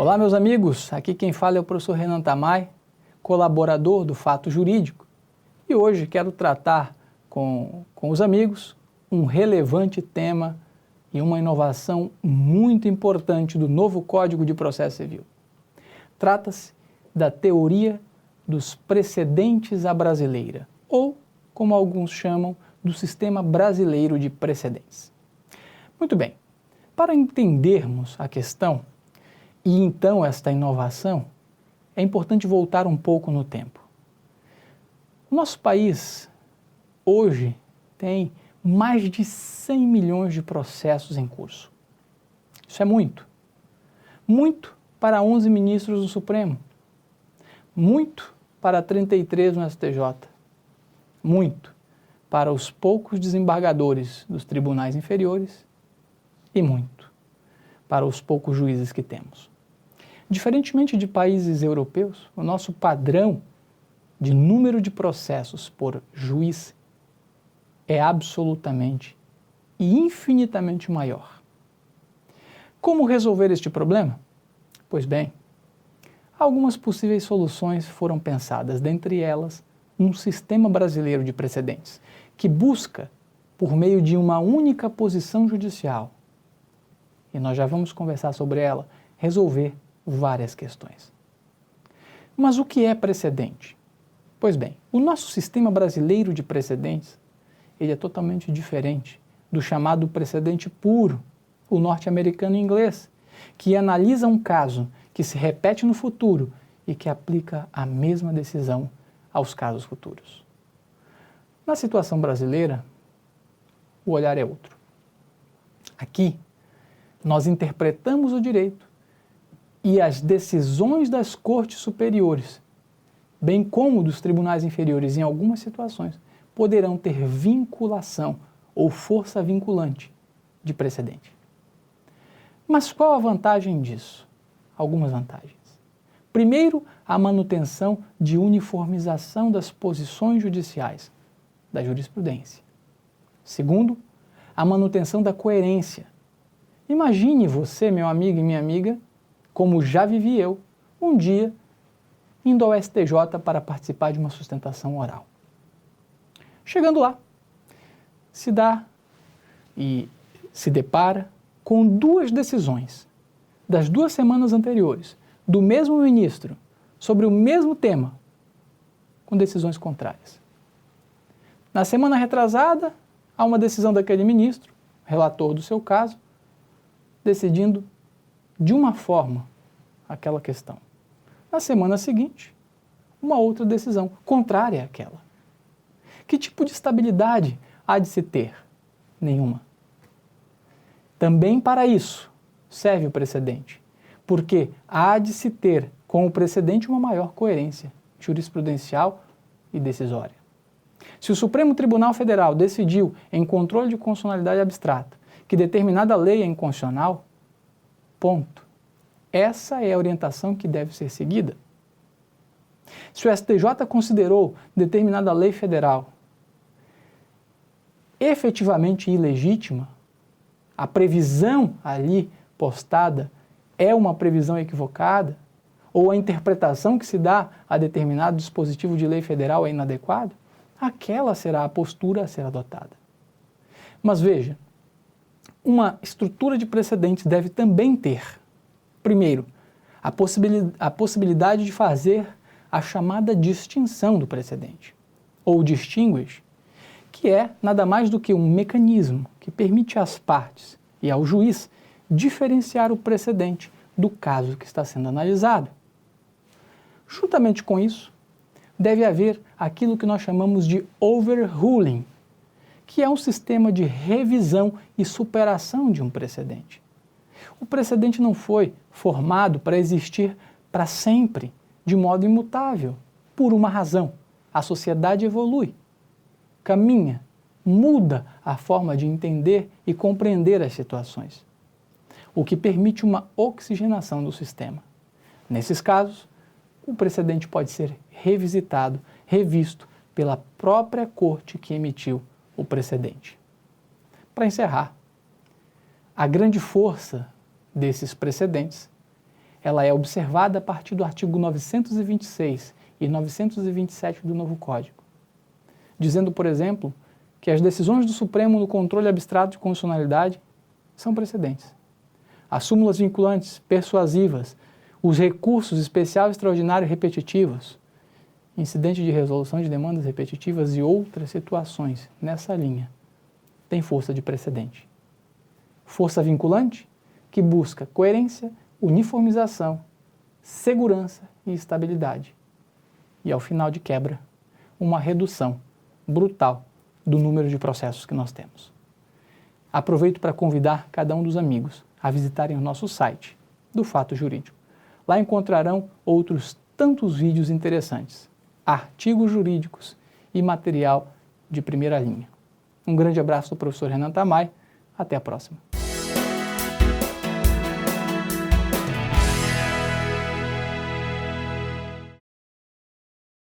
Olá, meus amigos, aqui quem fala é o professor Renan Tamay, colaborador do Fato Jurídico, e hoje quero tratar com os amigos um relevante tema e uma inovação muito importante do novo Código de Processo Civil. Trata-se da teoria dos precedentes à brasileira, ou, como alguns chamam, do sistema brasileiro de precedentes. Muito bem, para entendermos a questão, e então esta inovação, é importante voltar um pouco no tempo. O nosso país, hoje, tem mais de 100 milhões de processos em curso. Isso é muito. Muito para 11 ministros do Supremo. Muito para 33 no STJ. Muito para os poucos desembargadores dos tribunais inferiores e muito para os poucos juízes que temos. Diferentemente de países europeus, o nosso padrão de número de processos por juiz é absolutamente e infinitamente maior. Como resolver este problema? Pois bem, algumas possíveis soluções foram pensadas, dentre elas, um sistema brasileiro de precedentes, que busca, por meio de uma única posição judicial, e nós já vamos conversar sobre ela, resolver várias questões. Mas o que é precedente? Pois bem, o nosso sistema brasileiro de precedentes, ele é totalmente diferente do chamado precedente puro, o norte-americano e inglês, que analisa um caso que se repete no futuro e que aplica a mesma decisão aos casos futuros. Na situação brasileira, o olhar é outro. Aqui, nós interpretamos o direito e as decisões das cortes superiores, bem como dos tribunais inferiores em algumas situações, poderão ter vinculação ou força vinculante de precedente. Mas qual a vantagem disso? Algumas vantagens. Primeiro, a manutenção de uniformização das posições judiciais, da jurisprudência. Segundo, a manutenção da coerência. Imagine você, meu amigo e minha amiga, como já vivi eu, um dia indo ao STJ para participar de uma sustentação oral. Chegando lá, se dá e se depara com duas decisões das 2 semanas anteriores, do mesmo ministro, sobre o mesmo tema, com decisões contrárias. Na semana retrasada, há uma decisão daquele ministro, relator do seu caso, decidindo de uma forma aquela questão. Na semana seguinte, uma outra decisão contrária àquela. Que tipo de estabilidade há de se ter? Nenhuma. Também para isso serve o precedente, porque há de se ter com o precedente uma maior coerência jurisprudencial e decisória. Se o Supremo Tribunal Federal decidiu, em controle de constitucionalidade abstrata, que determinada lei é inconstitucional, ponto. Essa é a orientação que deve ser seguida. Se o STJ considerou determinada lei federal efetivamente ilegítima, a previsão ali postada é uma previsão equivocada, ou a interpretação que se dá a determinado dispositivo de lei federal é inadequada, aquela será a postura a ser adotada. Mas veja, uma estrutura de precedentes deve também ter, primeiro, a possibilidade de fazer a chamada distinção do precedente, ou distinguish, que é nada mais do que um mecanismo que permite às partes e ao juiz diferenciar o precedente do caso que está sendo analisado. Juntamente com isso, deve haver aquilo que nós chamamos de overruling, que é um sistema de revisão e superação de um precedente. O precedente não foi formado para existir para sempre, de modo imutável, por uma razão. A sociedade evolui, caminha, muda a forma de entender e compreender as situações, o que permite uma oxigenação do sistema. Nesses casos, o precedente pode ser revisitado, revisto pela própria corte que emitiu o precedente. Para encerrar, a grande força desses precedentes ela é observada a partir do artigo 926 e 927 do novo Código, dizendo, por exemplo, que as decisões do Supremo no controle abstrato de constitucionalidade são precedentes. As súmulas vinculantes, persuasivas, os recursos especial, extraordinário e repetitivos, incidente de resolução de demandas repetitivas e outras situações nessa linha, têm força de precedente. Força vinculante, que busca coerência, uniformização, segurança e estabilidade. E, ao final de quebra, uma redução brutal do número de processos que nós temos. Aproveito para convidar cada um dos amigos a visitarem o nosso site do Fato Jurídico. Lá encontrarão outros tantos vídeos interessantes, artigos jurídicos e material de primeira linha. Um grande abraço do professor Renan Tamay. Até a próxima.